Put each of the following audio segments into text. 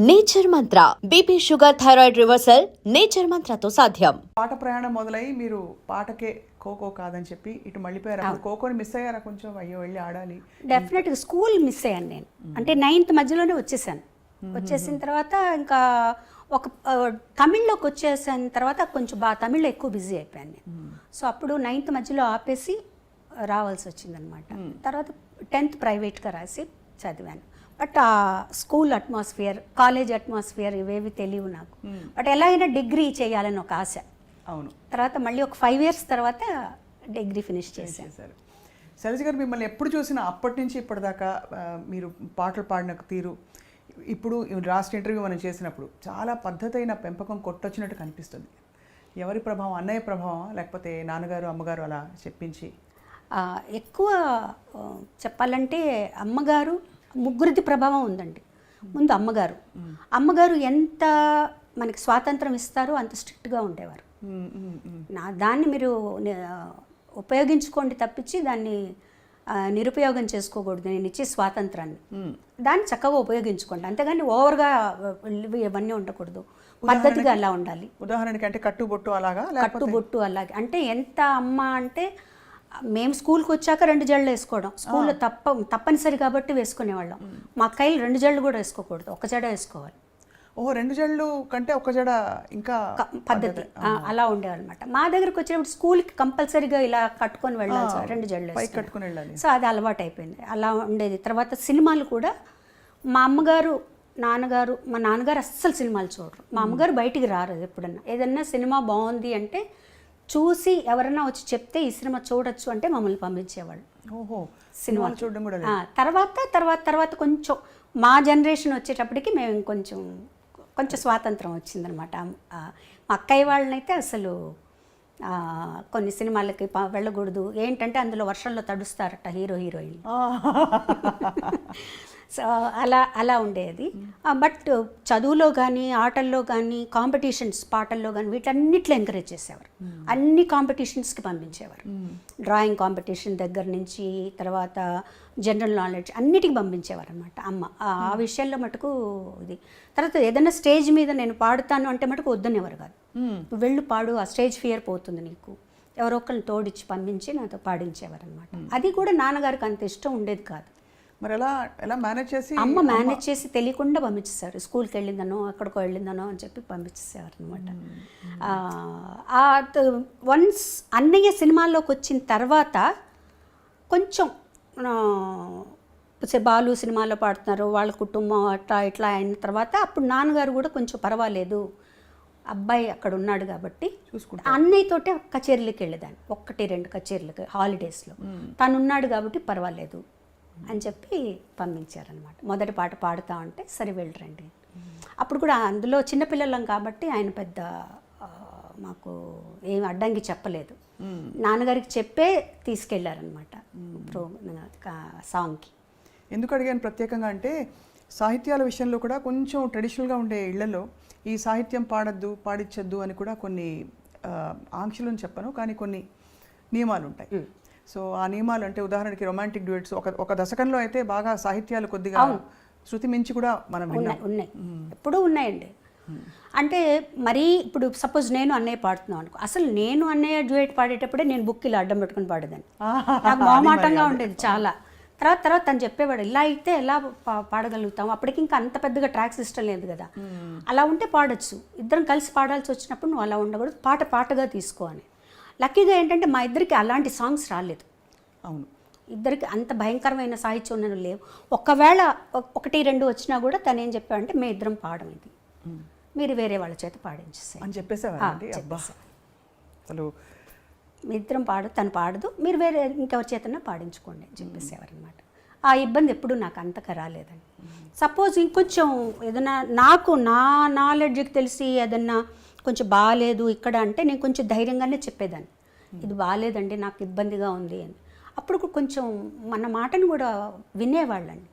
Nature Mantra BP sugar thyroid reversal Nature మంత్రతో సాధ్యం. పాట ప్రయాణం మొదలై మీరు పాటకే ఖోఖో కాదని చెప్పి ఇటు మళ్ళీపోయారు. అప్పుడు ఖోఖోని మిస్ అయ్యారా కొంచెం? అయ్యో వెళ్ళి ఆడాలి. డెఫినెట్గా స్కూల్ మిస్ అయ్యాను నేను. అంటే 9th మధ్యలోనే వచ్చేసాను. వచ్చేసిన తర్వాత ఇంకా ఒక తమిళ్లోకి వచ్చేసిన తర్వాత కొంచెం తమిళ్లో ఎక్కువ బిజీ అయిపోయాను నేను. సో అప్పుడు 9th మధ్యలో ఆపేసి రావాల్సి వచ్చిందనమాట. తర్వాత 10th ప్రైవేట్గా రాసి చదివాను. బట్ ఆ స్కూల్ అట్మాస్ఫియర్, కాలేజ్ అట్మాస్ఫియర్ ఇవేవి తెలియవు నాకు. బట్ ఎలా అయినా డిగ్రీ చేయాలని ఒక ఆశ. అవును. తర్వాత మళ్ళీ ఒక 5 years తర్వాత డిగ్రీ ఫినిష్ చేశాను. శైలజ గారు, మిమ్మల్ని ఎప్పుడు చూసినా అప్పటి నుంచి ఇప్పటిదాకా మీరు పాటలు పాడిన తీరు, ఇప్పుడు లాస్ట్ ఇంటర్వ్యూ మనం చేసినప్పుడు చాలా పద్ధతైన పెంపకం కొట్టొచ్చినట్టు కనిపిస్తుంది. ఎవరి ప్రభావం? అన్నయ్య ప్రభావం లేకపోతే నాన్నగారు అమ్మగారు అలా చెప్పించి? ఎక్కువ చెప్పాలంటే అమ్మగారు, ముగ్గురిది ప్రభావం ఉందండి. ముందు అమ్మగారు ఎంత మనకి స్వాతంత్రం ఇస్తారో అంత స్ట్రిక్ట్గా ఉండేవారు. దాన్ని మీరు ఉపయోగించుకోండి తప్పించి దాన్ని నిరుపయోగం చేసుకోకూడదు. నేను ఇచ్చే స్వాతంత్రాన్ని దాన్ని చక్కగా ఉపయోగించుకోండి, అంతేగాని ఓవర్గా ఇవన్నీ ఉండకూడదు. పద్ధతిగా అలా ఉండాలి. ఉదాహరణకి అంటే కట్టుబొట్టు అలాగా? కట్టుబొట్టు అలాగే. అంటే ఎంత అమ్మ అంటే మేము స్కూల్కి వచ్చాక 2 జడలు వేసుకోవడం, స్కూల్లో తప్పనిసరి కాబట్టి వేసుకునేవాళ్ళం. మా అక్కయ్యలు 2 జడలు కూడా వేసుకోకూడదు, 1 జడ వేసుకోవాలి. ఓహో, 2 జడలు కంటే 1 జడ ఇంకా పద్ధతి అలా ఉండేవాళ్ళమాట. మా దగ్గరకు వచ్చినప్పుడు స్కూల్కి కంపల్సరీగా ఇలా కట్టుకొని వెళ్ళాలి, 2 జడలు కట్టుకుని వెళ్ళాలి. సో అది అలవాటు అయిపోయింది, అలా ఉండేది. తర్వాత సినిమాలు కూడా మా అమ్మగారు, నాన్నగారు, మా నాన్నగారు అస్సలు సినిమాలు చూడరు. మా అమ్మగారు బయటికి రారు. ఎప్పుడన్నా ఏదన్నా సినిమా బాగుంది అంటే చూసి ఎవరన్నా వచ్చి చెప్తే ఈ సినిమా చూడొచ్చు అంటే మమ్మల్ని పంపించేవాళ్ళు. ఓహో, సినిమాలు చూడడం కూడా. తర్వాత కొంచెం మా జనరేషన్ వచ్చేటప్పటికి మేము కొంచెం స్వాతంత్రం వచ్చిందనమాట. మా అక్కయ్య వాళ్ళనైతే అసలు కొన్ని సినిమాలకి వెళ్ళకూడదు, ఏంటంటే అందులో వర్షంలో తడుస్తారట హీరో హీరోయిన్. సో అలా ఉండేది. బట్ చదువులో కానీ, ఆటల్లో కానీ, కాంపిటీషన్స్, పాటల్లో కానీ వీటన్నిటిలో ఎంకరేజ్ చేసేవారు. అన్ని కాంపిటీషన్స్కి పంపించేవారు. డ్రాయింగ్ కాంపిటీషన్ దగ్గర నుంచి తర్వాత జనరల్ నాలెడ్జ్ అన్నిటికి పంపించేవారు అనమాట అమ్మ. ఆ విషయంలో మటుకు ఇది. తర్వాత ఏదైనా స్టేజ్ మీద నేను పాడుతాను అంటే మటుకు వద్దనేవారు కాదు. వెళ్ళు పాడు, ఆ స్టేజ్ ఫియర్ పోతుంది నీకు, ఎవరో ఒకరిని తోడిచ్చి పంపించి నాతో పాడించేవారు అనమాట. అది కూడా నాన్నగారికి అంత ఇష్టం ఉండేది కాదు. మరి ఎలా మేనేజ్ చేసి? అమ్మ మేనేజ్ చేసి తెలియకుండా పంపించేస్తారు. స్కూల్కి వెళ్ళిందనో ఎక్కడికో వెళ్ళిందనో అని చెప్పి పంపించేసేవారు అనమాట. వన్స్ అన్నయ్య సినిమాల్లోకి వచ్చిన తర్వాత కొంచెం బాలు సినిమాలో పాడుతున్నారు, వాళ్ళ కుటుంబం ఇట్లా అయిన తర్వాత అప్పుడు నాన్నగారు కూడా కొంచెం పర్వాలేదు, అబ్బాయి అక్కడ ఉన్నాడు కాబట్టి అన్నయ్యతోటే కచేరీలకు వెళ్ళేదాన్ని, 1-2 కచేరీలకు హాలిడేస్లో. తను ఉన్నాడు కాబట్టి పర్వాలేదు అని చెప్పి పంపించారనమాట. మొదటి పాట పాడుతా ఉంటే సరే వెళ్ళరండి. అప్పుడు కూడా అందులో చిన్నపిల్లలం కాబట్టి ఆయన పెద్ద మాకు ఏం అడ్డంకి చెప్పలేదు. నాన్నగారికి చెప్పే తీసుకెళ్లారనమాట సాంగ్కి. ఎందుకు అడిగాను ప్రత్యేకంగా అంటే, సాహిత్యాల విషయంలో కూడా కొంచెం ట్రెడిషనల్గా ఉండే ఇళ్లలో ఈ సాహిత్యం పాడద్దు, పాడించద్దు అని కూడా కొన్ని ఆంక్షలను చెప్పను, కానీ కొన్ని నియమాలు ఉంటాయి. సో ఆ నియమాలు అంటే ఉదాహరణకి రొమాంటిక్ డ్యూయట్స్ ఒక దశకంలో అయితే బాగా సాహిత్యాలు కొద్దిగా శృతి మించి కూడా మనం ఉన్నాయి, ఎప్పుడూ ఉన్నాయండి. అంటే మరీ ఇప్పుడు సపోజ్ నేను అన్నయ్య పాడుతున్నాను అనుకో, అసలు నేను అన్నయ్య డ్యూయట్ పాడేటప్పుడే నేను బుక్ ఇలా అడ్డం పెట్టుకుని పాడేదాన్ని. నాకు మొహమాటంగా ఉండేది చాలా. తర్వాత తను చెప్పేవాడు, ఇలా అయితే ఎలా పాడగలుగుతాం, అప్పటికి ఇంకా అంత పెద్దగా ట్రాక్ సిస్టమ్ లేదు కదా, అలా ఉంటే పాడొచ్చు, ఇద్దరం కలిసి పాడాల్సి వచ్చినప్పుడు నువ్వు అలా ఉండకూడదు, పాటగా తీసుకో అని. లక్కీగా ఏంటంటే మా ఇద్దరికి అలాంటి సాంగ్స్ రాలేదు. అవును, ఇద్దరికి అంత భయంకరమైన సాహిత్యం ఉన్నది లేవు. ఒకవేళ 1-2 వచ్చినా కూడా తను ఏం చెప్పాడంటే మీ ఇద్దరం పాడడం, ఇది మీరు వేరే వాళ్ళ చేత పాడించేసాయి అని చెప్పేసేవారు. అసలు మీ ఇద్దరం తను పాడదు, మీరు వేరే ఇంకెవరి చేతన్నా పాడించుకోండి అని చెప్పేసేవారు అనమాట. ఆ ఇబ్బంది ఎప్పుడు నాకు అంతగా రాలేదండి. సపోజ్ ఇంకొంచెం ఏదైనా నాకు నా నాలెడ్జ్కి తెలిసి ఏదన్నా కొంచెం బాగాలేదు ఇక్కడ అంటే నేను కొంచెం ధైర్యంగానే చెప్పేదాన్ని, ఇది బాగాలేదండి నాకు ఇబ్బందిగా ఉంది అని. అప్పుడు కొంచెం మన మాటను కూడా వినేవాళ్ళండి.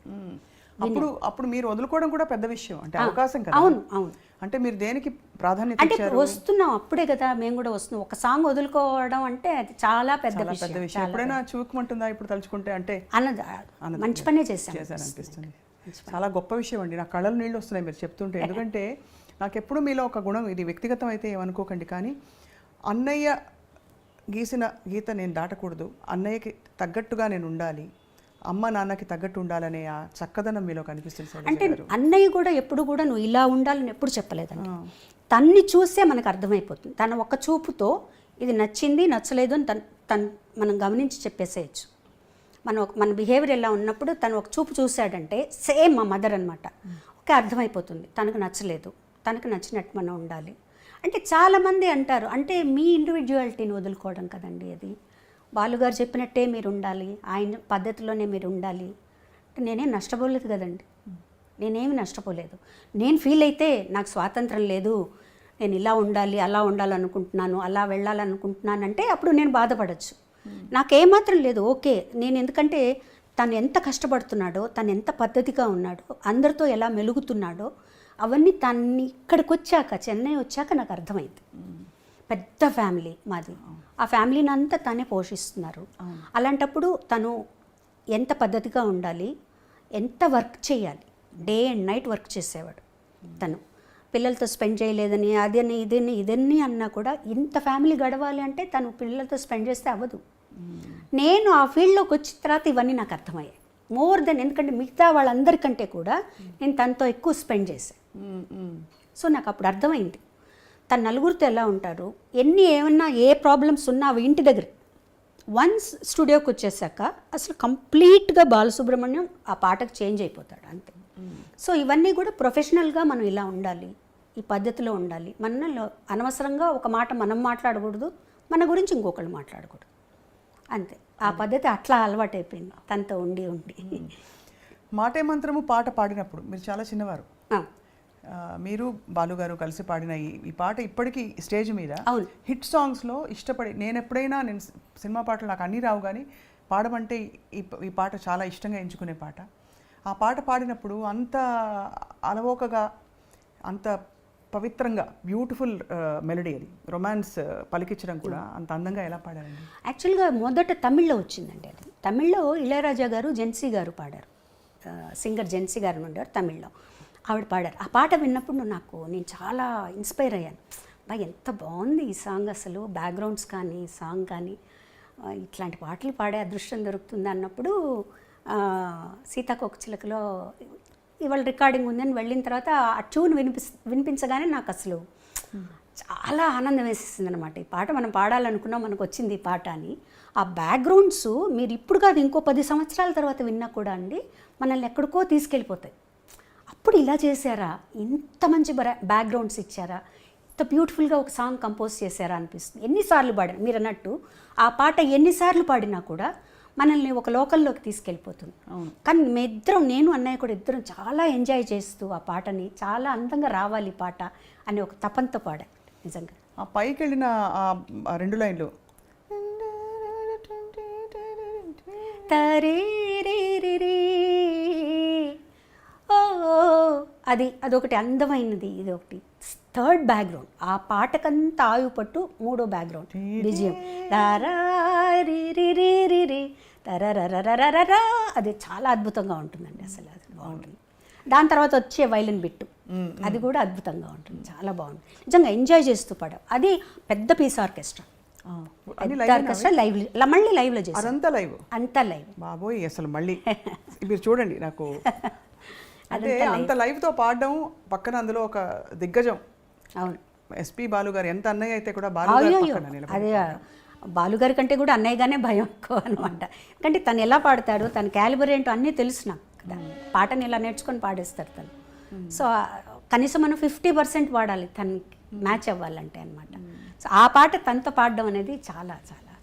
అప్పుడు మీరు వదులుకోవడం కూడా పెద్ద విషయం, అంటే అవకాశం కదా. అవును. అంటే మీరు దేనికి ప్రాధాన్యత అంటే వస్తున్నాం అప్పుడే కదా, మేము కూడా వస్తున్నాం. ఒక సాంగ్ వదులుకోవడం అంటే అది చాలా పెద్ద విషయం. ఎప్పుడైనా చూకమంటుందా ఇప్పుడు తలుచుకుంటే? అంటే మంచి పనే చేశాను అనిపిస్తుంది. చాలా గొప్ప విషయం అండి. నా కళ్ళలో నీళ్ళు వస్తున్నాయి మీరు చెప్తుంటే. ఎందుకంటే నాకు ఎప్పుడు మీలో ఒక గుణం, ఇది వ్యక్తిగతం అయితే ఏమనుకోకండి, కానీ అన్నయ్య గీసిన గీత నేను దాటకూడదు, అన్నయ్యకి తగ్గట్టుగా నేను ఉండాలి, అమ్మ నాన్నకి తగ్గట్టు ఉండాలనే ఆ చక్కదనం మీలో కనిపిస్తుంది శైలజ అంటే గారు. అన్నయ్య కూడా ఎప్పుడు కూడా నువ్వు ఇలా ఉండాలని ఎప్పుడు చెప్పలేదండి. తన్ని చూసే మనకు అర్థమైపోతుంది. తన ఒక్క చూపుతో ఇది నచ్చింది నచ్చలేదు అని తను మనం గమనించి చెప్పేసేయచ్చు. మన బిహేవియర్ ఎలా ఉన్నప్పుడు తను ఒక చూపు చూశాడంటే సేమ్ మా మదర్ అనమాట. ఓకే, అర్థమైపోతుంది తనకు నచ్చలేదు, తనకు నచ్చినట్టు మనం ఉండాలి. అంటే చాలామంది అంటారు, అంటే మీ ఇండివిజువాలిటీని వదులుకోవడం కదండి అది. బాలుగారు చెప్పినట్టే మీరు ఉండాలి, ఆయన పద్ధతిలోనే మీరు ఉండాలి. అంటే నేనేం నష్టపోలేదు కదండి, నేనేమి నష్టపోలేదు. నేను ఫీల్ అయితే నాకు స్వాతంత్రం లేదు, నేను ఇలా ఉండాలి అలా ఉండాలనుకుంటున్నాను, అలా వెళ్ళాలనుకుంటున్నానంటే అప్పుడు నేను బాధపడచ్చు. నాకేమాత్రం లేదు, ఓకే. నేను ఎందుకంటే తను ఎంత కష్టపడుతున్నాడో, తను ఎంత పద్ధతిగా ఉన్నాడో, అందరితో ఎలా మెలుగుతున్నాడో అవన్నీ తన్ని ఇక్కడికి వచ్చాక, చెన్నై వచ్చాక నాకు అర్థమైంది. పెద్ద ఫ్యామిలీ మాది, ఆ ఫ్యామిలీని అంతా తనే పోషిస్తున్నారు. అలాంటప్పుడు తను ఎంత పద్ధతిగా ఉండాలి, ఎంత వర్క్ చేయాలి, డే అండ్ నైట్ వర్క్ చేసేవాడు. తను పిల్లలతో స్పెండ్ చేయలేదని అదని ఇదన్నీ అన్నా కూడా ఇంత ఫ్యామిలీ గడవాలి అంటే తను పిల్లలతో స్పెండ్ చేస్తే అవ్వదు. నేను ఆ ఫీల్డ్లోకి వచ్చిన తర్వాత ఇవన్నీ నాకు అర్థమయ్యాయి. మోర్ దెన్, ఎందుకంటే మిగతా వాళ్ళందరికంటే కూడా నేను తనతో ఎక్కువ స్పెండ్ చేశాను. సో నాకు అప్పుడు అర్థమైంది తను నలుగురితో ఎలా ఉంటారు, ఏమన్నా ఏ ప్రాబ్లమ్స్ ఉన్నా అవి ఇంటి దగ్గర. వన్స్ స్టూడియోకి వచ్చేసాక అసలు కంప్లీట్గా బాలసుబ్రహ్మణ్యం ఆ పాటకు చేంజ్ అయిపోతాడు అంతే. సో ఇవన్నీ కూడా ప్రొఫెషనల్గా మనం ఇలా ఉండాలి, ఈ పద్ధతిలో ఉండాలి. మనలో అనవసరంగా ఒక మాట మనం మాట్లాడకూడదు, మన గురించి ఇంకొకళ్ళు మాట్లాడకూడదు, అంతే. ఆ పద్ధతి అట్లా అలవాటైపోయింది తనతో ఉండి ఉండి. మాటే మంత్రము పాట పాడినప్పుడు మీరు చాలా చిన్నవారు, మీరు బాలుగారు కలిసి పాడిన ఈ పాట ఇప్పటికీ స్టేజ్ మీద హిట్ సాంగ్స్లో ఇష్టపడి, నేను సినిమా పాటలు నాకు అన్నీ రావు కానీ పాడమంటే ఈ పాట చాలా ఇష్టంగా ఎంచుకునే పాట. ఆ పాట పాడినప్పుడు అంత అలవోకగా, అంత పవిత్రంగా, బ్యూటిఫుల్ మెలడీ, అది రొమాన్స్ పలికించడం కూడా అంత అందంగా ఎలా పాడారండి? యాక్చువల్గా మొదట తమిళ్లో వచ్చిందండి అది. తమిళ్లో ఇళయరాజా గారు, జెన్సీ గారు పాడారు, సింగర్ జెన్సీ గారు ఉండారు తమిళ్లో, ఆవిడ పాడారు. ఆ పాట విన్నప్పుడు నేను చాలా ఇన్స్పైర్ అయ్యాను. ఎంత బాగుంది ఈ సాంగ్, అసలు బ్యాక్గ్రౌండ్స్ కానీ సాంగ్ కానీ, ఇట్లాంటి పాటలు పాడే అదృష్టం దొరుకుతుంది అన్నప్పుడు సీతాకోకచిలకలో ఇవాళ రికార్డింగ్ ఉందని వెళ్ళిన తర్వాత ఆ ట్యూన్ వినిపించగానే నాకు అసలు చాలా ఆనందం వేసేసింది అనమాట. ఈ పాట మనం పాడాలనుకున్నాం, మనకు వచ్చింది ఈ పాట అని. ఆ బ్యాక్గ్రౌండ్స్ మీరు ఇప్పుడు కాదు ఇంకో 10 సంవత్సరాల తర్వాత విన్నా కూడా అండి మనల్ని ఎక్కడికో తీసుకెళ్ళిపోతాయి. అప్పుడు ఇలా చేశారా, ఇంత మంచి బ్యాక్గ్రౌండ్స్ ఇచ్చారా, ఇంత బ్యూటిఫుల్గా ఒక సాంగ్ కంపోజ్ చేశారా అనిపిస్తుంది. ఎన్నిసార్లు పాడారు మీరు అన్నట్టు, ఆ పాట ఎన్నిసార్లు పాడినా కూడా మనల్ని ఒక లోకల్లోకి తీసుకెళ్ళిపోతుంది. కానీ నేను అన్నయ్య కూడా ఇద్దరం చాలా ఎంజాయ్ చేస్తూ ఆ పాటని, చాలా అందంగా రావాలి ఈ పాట అని ఒక తపంతో పాడా. నిజంగా ఆ పైకి వెళ్ళిన ఆ 2 లైన్లు తరే రే రే రే, ఓ అదొకటి అందమైనది. ఇది ఒకటి థర్డ్ బ్యాక్గ్రౌండ్, ఆ పాటకంతా ఆయువు పట్టు మూడో బ్యాక్గ్రౌండ్ బిజిఎం తరరరరరరా, అది చాలా అద్భుతంగా ఉంటుందండి. అసలు అది బాగుంటుంది. దాని తర్వాత వచ్చే వైలిన్ బిట్టు, అది కూడా అద్భుతంగా ఉంటుంది, చాలా బాగుంటుంది. నిజంగా ఎంజాయ్ చేస్తూ పాడాం. అది పెద్ద పీస్ ఆర్కెస్ట్రా, మళ్ళీ లైవ్లో చేసి అంతా లైవ్ బాబోయ్. అసలు మళ్ళీ మీరు చూడండి, నాకు అంటే అంత లైవ్తో పాడడం, పక్కన అందులో ఒక దిగ్గజం. అవును, ఎస్పి బాలుగారు. ఎంత అన్నయ్య అయితే కూడా బాలుగారు, అదే బాలుగారి కంటే కూడా అన్నయ్యగానే భయం ఎక్కువ అనమాట. ఎందుకంటే తను ఎలా పాడతాడు, తన క్యాలిబర్ ఏంటో అన్నీ తెలుసు నాకు కదా. పాటని ఇలా నేర్చుకొని పాడేస్తాడు తను. సో కనీసం మనం 50% వాడాలి తను మ్యాచ్ అవ్వాలంటే అనమాట. సో ఆ పాట తనతో పాడడం అనేది చాలా చాలా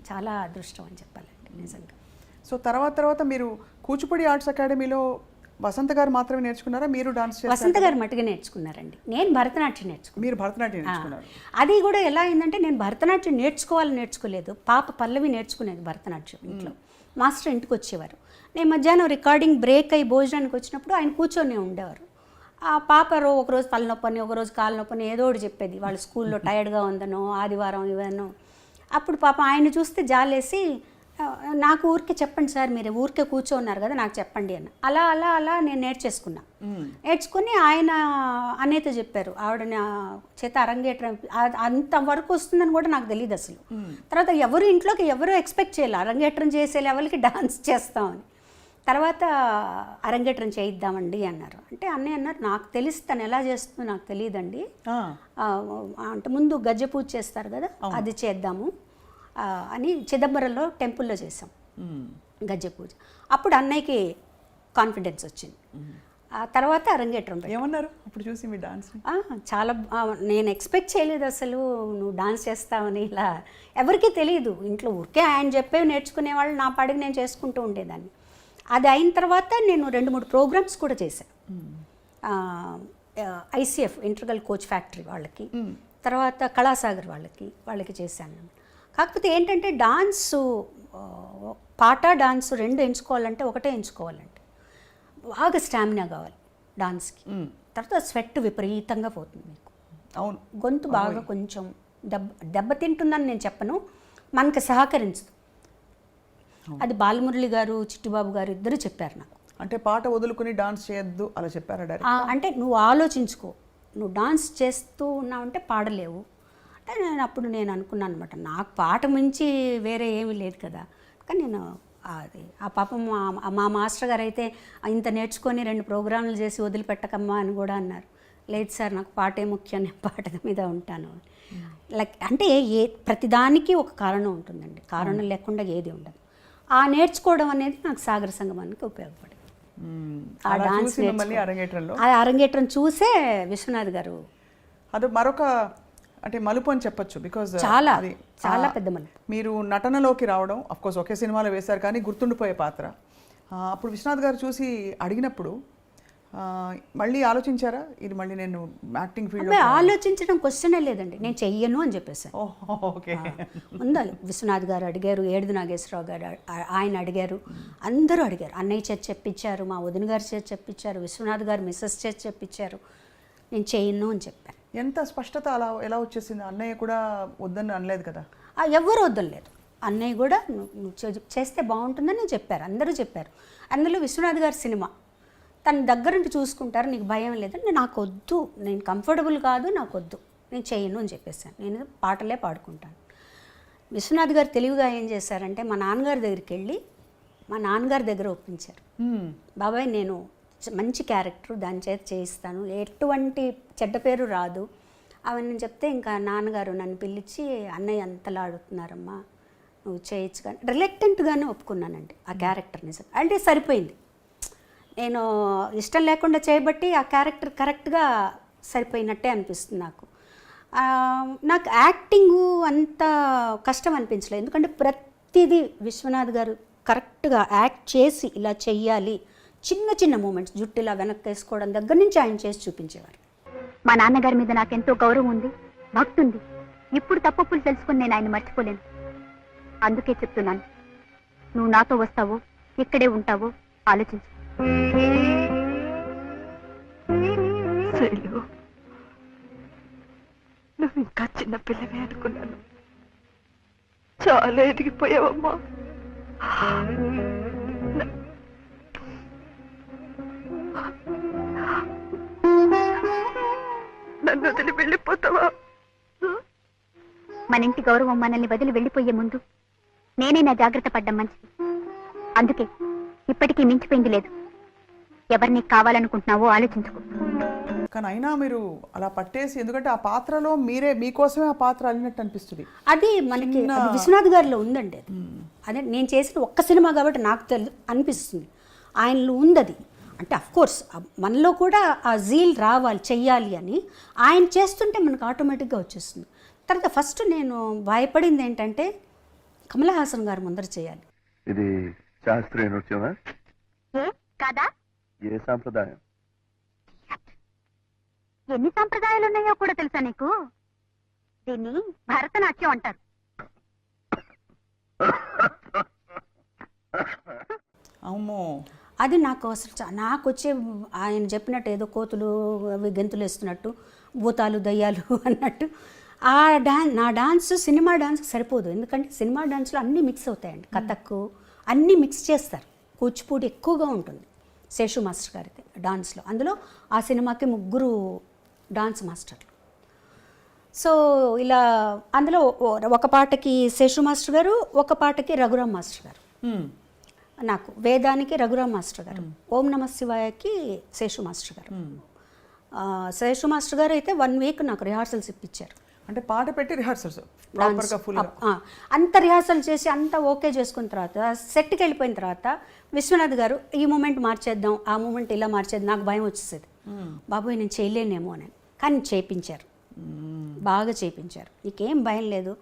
చాలా అదృష్టం అని చెప్పాలండి నిజంగా. సో తర్వాత మీరు కూచిపూడి ఆర్ట్స్ అకాడమీలో వసంత గారు మాత్రమే నేర్చుకున్నారా, మీరు డాన్స్? వసంత గారు మట్టుగా నేర్చుకున్నారండి. నేను భరతనాట్యం నేర్చుకున్నాను. మీరు భరతనాట్యం నేర్చుకున్నారు? అది కూడా ఎలా అయిందంటే, నేను భరతనాట్యం నేర్చుకోలేదు. పాప పల్లవి నేర్చుకునేది భరతనాట్యం ఇంట్లో. మాస్టర్ ఇంటికి వచ్చేవారు. నేను మధ్యాహ్నం రికార్డింగ్ బ్రేక్ అయ్యి భోజనానికి వచ్చినప్పుడు ఆయన కూర్చొని ఉండేవారు. ఆ పాప ఒకరోజు తలనొప్పని, ఒకరోజు కాలు నొప్పని ఏదో ఒకటి చెప్పేది. వాళ్ళ స్కూల్లో టైర్డ్గా ఉందనో, ఆదివారం ఇవన్నో. అప్పుడు పాప ఆయన చూస్తే జాలేసి నాకు ఊరికే చెప్పండి సార్, మీరు ఊరికే కూర్చోన్నారు కదా, నాకు చెప్పండి అని. అలా అలా అలా నేను నేర్చేసుకున్నా. నేర్చుకుని ఆయన అనేత చెప్పారు, ఆవిడ నా చేత అరంగేట్రం అంతవరకు వస్తుందని కూడా నాకు తెలియదు అసలు. తర్వాత ఎవరు ఇంట్లోకి ఎవరు ఎక్స్పెక్ట్ చేయాలి అరంగేట్రం చేసే లెవెల్కి డాన్స్ చేస్తామని. తర్వాత అరంగేట్రం చేయిద్దామండి అన్నారు. అంటే అన్నయ్య అన్నారు, నాకు తెలిసి తను ఎలా చేస్తుందో నాకు తెలియదండి, అంటే ముందు గజ్జె పూజ చేస్తారు కదా, అది చేద్దాము అని చిదంబరంలో టెంపుల్లో చేసాం గజ్జె పూజ. అప్పుడు అన్నయ్యకి కాన్ఫిడెన్స్ వచ్చింది. ఆ తర్వాత అరంగేట్రం ఏమన్నారు అప్పుడు చూసి మీ డాన్స్? చాలా నేను ఎక్స్పెక్ట్ చేయలేదు అసలు నువ్వు డాన్స్ చేస్తావని. ఇలా ఎవరికీ తెలియదు ఇంట్లో, ఊరికే ఆయన చెప్పేవి నేర్చుకునేవాళ్ళు, నా పాడికి నేను చేసుకుంటూ ఉండేదాన్ని. అది అయిన తర్వాత నేను 2-3 ప్రోగ్రామ్స్ కూడా చేశాను. ICF ఇంటర్గల్ కోచ్ ఫ్యాక్టరీ వాళ్ళకి, తర్వాత కళాసాగర్ వాళ్ళకి చేశాను. కాకపోతే ఏంటంటే డాన్సు, పాట డాన్స్ 2 ఎంచుకోవాలంటే ఒకటే ఎంచుకోవాలంటే బాగా స్టామినా కావాలి డాన్స్కి. తర్వాత స్వెట్ విపరీతంగా పోతుంది మీకు. అవును, గొంతు బాగా కొంచెం దెబ్బతింటుందని నేను చెప్పను, మనకు సహకరించదు. అది బాలమురళి గారు, చిట్టుబాబు గారు ఇద్దరు చెప్పారు నాకు. అంటే పాట వదులుకుని డాన్స్ చేయొద్దు అలా చెప్పారా డైరెక్ట్? అంటే నువ్వు ఆలోచించుకో, నువ్వు డాన్స్ చేస్తూ ఉన్నావంటే పాడలేవు అంటే నేను అనుకున్నాను అనమాట. నాకు పాట మించి వేరే ఏమీ లేదు కదా. కానీ నేను అది ఆ పాపం మా మాస్టర్ గారు అయితే ఇంత నేర్చుకొని 2 ప్రోగ్రాంలు చేసి వదిలిపెట్టకమ్మా అని కూడా అన్నారు. లేదు సార్, నాకు పాటే ముఖ్యం, నేను పాట మీద ఉంటాను. లైక్ అంటే ప్రతిదానికి ఒక కారణం ఉంటుందండి, కారణం లేకుండా ఏది ఉండదు. ఆ నేర్చుకోవడం అనేది నాకు సాగర సంగమానికి ఉపయోగపడింది. ఆ డాన్స్ అరంగేట్రం చూసే విశ్వనాథ్ గారు అది మరొక అంటే మలుపు అని చెప్పొచ్చు. బికాజ్ చాలా చాలా పెద్ద మలుపు. మీరు నటనలోకి రావడం, అఫ్కోర్స్ ఒకే సినిమాలో వేశారు కానీ గుర్తుండిపోయే పాత్ర. అప్పుడు విశ్వనాథ్ గారు చూసి అడిగినప్పుడు మళ్ళీ ఆలోచించారా, ఇది మళ్ళీ నేను యాక్టింగ్ ఫీల్డ్? ఆలోచించడం క్వశ్చనే లేదండి, నేను చెయ్యను అని చెప్పేసాను. ఓకే. ఉందా విశ్వనాథ్ గారు అడిగారు, ఏడుది నాగేశ్వరరావు గారు ఆయన అడిగారు, అందరూ అడిగారు. అన్నయ్య చేతి చెప్పించారు, మా వదిన గారి చేతి చెప్పించారు, విశ్వనాథ్ గారు మిస్సెస్ చేతి చెప్పించారు. నేను చెయ్యను అని చెప్పాను. ఎంత స్పష్టత అలా ఎలా వచ్చేసింది? అన్నయ్య కూడా వద్దని అనలేదు కదా? ఎవరు వద్దలేదు. అన్నయ్య కూడా నువ్వు చేస్తే బాగుంటుందని చెప్పారు, అందరూ చెప్పారు. అందులో విశ్వనాథ్ గారి సినిమా తన దగ్గరుండి చూసుకుంటారు, నీకు భయం లేదంటే నాకు వద్దు, నేను కంఫర్టబుల్ కాదు, నాకు వద్దు, నేను చేయను అని చెప్పేసాను. నేను పాటలే పాడుకుంటాను. విశ్వనాథ్ గారు తెలివిగా ఏం చేశారంటే మా నాన్నగారి దగ్గరికి వెళ్ళి మా నాన్నగారి దగ్గర ఒప్పించారు. బాబాయ్ నేను మంచి క్యారెక్టర్, దాని చేత చేయిస్తాను, ఎటువంటి చెడ్డ పేరు రాదు అవన్నీ చెప్తే ఇంకా నాన్నగారు నన్ను పిలిచి అన్నయ్య అంతలా అడుగుతున్నారమ్మా నువ్వు చేయొచ్చు కానీ రిలక్టెంట్గానే ఒప్పుకున్నానండి ఆ క్యారెక్టర్. నిజం అంటే సరిపోయింది, నేను ఇష్టం లేకుండా చేయబట్టి ఆ క్యారెక్టర్ కరెక్ట్గా సరిపోయినట్టే అనిపిస్తుంది నాకు. నాకు యాక్టింగు అంత కష్టం అనిపించలేదు, ఎందుకంటే ప్రతిదీ విశ్వనాథ్ గారు కరెక్ట్గా యాక్ట్ చేసి ఇలా చెయ్యాలి, చిన్న చిన్న మూమెంట్స్, జుట్టు ఇలా వెనక్కి వేసుకోవడం దగ్గర నుంచి ఆయన చేసి చూపించేవారు. మా నాన్నగారి మీద నాకెంతో గౌరవం ఉంది, భక్తి ఉంది. ఇప్పుడు తప్పులు తెలుసుకుని నేను ఆయన మర్చిపోలేను. అందుకే చెప్తున్నాను, నువ్వు నాతో వస్తావో ఇక్కడే ఉంటావో ఆలోచించు. నువ్వు ఇంకా చిన్న పిల్లవే అనుకున్నాను, చాలా ఎదిగిపోయావమ్మా. నన్ను వదిలి వెళ్ళిపోతావా? మన ఇంటి గౌరవం మనల్ని వదిలి వెళ్ళిపోయే ముందు నేనే నా జాగ్రత్త పడ్డం మంచిది. అందుకే ఇప్పటికీ మించిపోయింది లేదు. ఎవరిని కావాలనుకుంటున్నావో ఆలోచించుకో. కానీ అయినా మీరు అలా పట్టేసి, ఎందుకంటే ఆ పాత్రలో మీకోసమే ఆ పాత్ర అల్లినట్టు అనిపిస్తుంది. అది మనకి విశ్వనాథ్ గారిలో ఉందండి. అది అదే నేను చేసిన ఒక్క సినిమా కాబట్టి నాకు అనిపిస్తుంది, ఆయనలో ఉంది అది. అంటే అఫ్కోర్స్ మనలో కూడా ఆ జీల్ రావాలి, చెయ్యాలి అని ఆయన చేస్తుంటే మనకు ఆటోమేటిక్గా వచ్చేస్తుంది. తర్వాత ఫస్ట్ నేను భయపడింది ఏంటంటే కమల్ హాసన్ గారు ముందర చేయాలి. ఇది శాస్త్రీయ నృత్యమా కాదా? ఏ సాంప్రదాయం? ఎన్ని సాంప్రదాయాలు ఉన్నాయో కూడా తెలుసా నీకు? దీన్ని భరతనాట్యం అంటారు. అమ్మో, అది నాకు అసలు నాకు వచ్చే ఆయన చెప్పినట్టు ఏదో కోతులు అవి గెంతులు వేస్తున్నట్టు, భూతాలు దయ్యాలు అన్నట్టు నా డాన్స్ సినిమా డాన్స్కి సరిపోదు, ఎందుకంటే సినిమా డాన్స్లో అన్నీ మిక్స్ అవుతాయండి. కథక్కు అన్నీ మిక్స్ చేస్తారు, కూచిపూడి ఎక్కువగా ఉంటుంది శేషు మాస్టర్ గారి డాన్స్లో. అందులో ఆ సినిమాకి 3 డాన్స్ మాస్టర్లు. సో ఇలా అందులో ఒక పాటకి శేషు మాస్టర్ గారు, ఒక పాటకి రఘురామ్ మాస్టర్ గారు. నాకు వేదానికి రఘురామ్ మాస్టర్ గారు, ఓం నమ శివాయకి శేషు మాస్టర్ గారు. శేషు మాస్టర్ గారు అయితే 1 వీక్ నాకు రిహార్సల్స్ ఇప్పించారు. అంటే పాట పెట్టి రిహార్సల్స్ ప్రాపర్గా ఫుల్ అంత రిహార్సల్ చేసి అంతా ఓకే చేసుకున్న తర్వాత సెట్కి వెళ్ళిపోయిన తర్వాత విశ్వనాథ్ గారు ఈ మూమెంట్ మార్చేద్దాం, ఆ మూమెంట్ ఇలా మార్చేద్దాం, నాకు భయం వచ్చేసేది, బాబోయ్ నేను చేయలేనేమో అని. కానీ చేయించారు, బాగా చేయించారు. నీకేం భయం లేదు,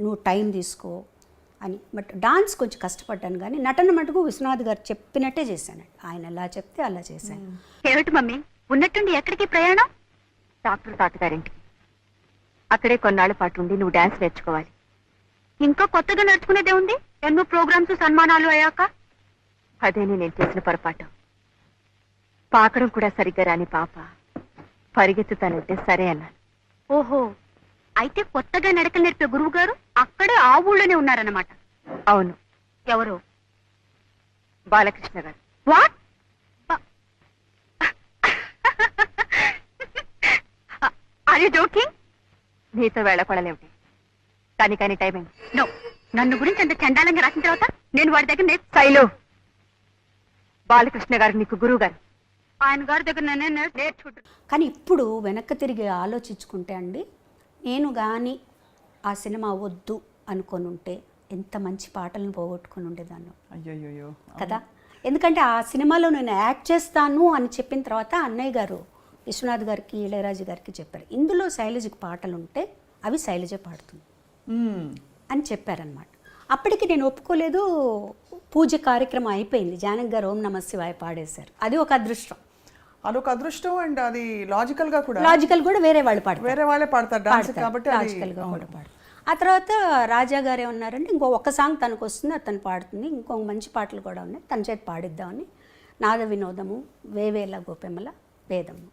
నువ్వు టైం తీసుకో అని. బట్ డాన్స్ కొంచెం కష్టపడ్డాను, కానీ నటన మటుకు విశ్వనాథ్ గారు చెప్పినట్టే చేశాను. ఆయన ఎలా చెప్తే అలా చేశాను. ఏమిటి మమ్మీ, ఉన్నట్టుండి ఎక్కడికి ప్రయాణం? డాక్టర్ తాతగారింటికి. అక్కడే కొన్నాళ్ళ పాటు ఉండి నువ్వు డాన్స్ నేర్చుకోవాలి. ఇంకా కొత్తగా నేర్చుకునేదే ఉంది, ఎన్నో ప్రోగ్రామ్స్ సన్మానాలు అయ్యాక. అదేనే నేను చేసిన పొరపాటు. పాకడం కూడా సరిగ్గా రాని పాప పరిగెత్తుతానంటే సరే అన్నాను. ఓహో, అయితే కొత్తగా నడకలు నేర్పే గురువు గారు అక్కడే ఆ ఊళ్ళోనే ఉన్నారన్నమాట. అవును, ఎవరు? Balakrishna garu. What? Are you joking? నీతో వేళపడలేమిటి, కానీ టైమింగ్. నో, నన్ను గురించి అంత చండాలంగా రాసిన తర్వాత నేను వాడి దగ్గర శైలు, బాలకృష్ణ గారు నీకు గురువు గారు. ఆయన గారి దగ్గర నేనే నేర్చుకుంటాను. కానీ ఇప్పుడు వెనక్కి తిరిగి ఆలోచించుకుంటే అండి, నేను కానీ ఆ సినిమా వద్దు అనుకొని ఉంటే ఎంత మంచి పాటలను పోగొట్టుకొని ఉండేదాన్ని అయ్యో కదా. ఎందుకంటే ఆ సినిమాలో నేను యాక్ట్ చేస్తాను అని చెప్పిన తర్వాత అన్నయ్య గారు విశ్వనాథ్ గారికి, ఇళయరాజు గారికి చెప్పారు, ఇందులో శైలజకి పాటలు ఉంటే అవి శైలజ పాడుతుంది అని చెప్పారనమాట. అప్పటికి నేను ఒప్పుకోలేదు. పూజ కార్యక్రమం అయిపోయింది, జానకి గారు ఓం నమ శివాయ పాడేశారు. అది ఒక అదృష్టం. అదొక అదృష్టం. అండ్ అది లాజికల్ గా కూడా, లాజికల్ కూడా వేరే వాళ్ళు పాడతారు, వేరే వాళ్ళే పాడతారు డాన్స్ కాబట్టి లాజికల్ గా కూడా పాడు. ఆ తర్వాత రాజా గారు ఏమన్నారంటే ఒక్క సాంగ్ తనకు వస్తుంది, అది తను పాడుతుంది, ఇంకో మంచి పాటలు కూడా ఉన్నాయి, తన చేతి పాడిద్దామని. నాద వినోదము, వేవేల గోపెమ్మల, వేదము,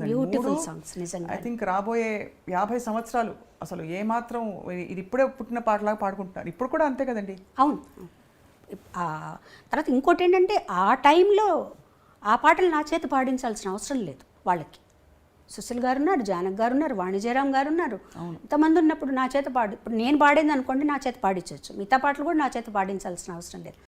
బ్యూటిఫుల్ సాంగ్స్. నిజంగా ఐ థింక్ రాబోయే 50 సంవత్సరాలు అసలు ఏమాత్రం ఇది ఇప్పుడే పుట్టిన పాటలాగా పాడుకుంటున్నారు. ఇప్పుడు కూడా అంతే కదండి. అవును. తర్వాత ఇంకోటి ఏంటంటే ఆ టైంలో ఆ పాటలు నా చేత పాడించాల్సిన అవసరం లేదు వాళ్ళకి. సుశీల్ గారు ఉన్నారు, జానక్ గారు ఉన్నారు, వాణిజ్యరామ్ గారు ఉన్నారు, ఇంతమంది ఉన్నప్పుడు నా చేత ఇప్పుడు నేను పాడింది అనుకోండి, నా చేత పాడించవచ్చు. మిగతా పాటలు కూడా నా చేత పాడించాల్సిన అవసరం లేదు.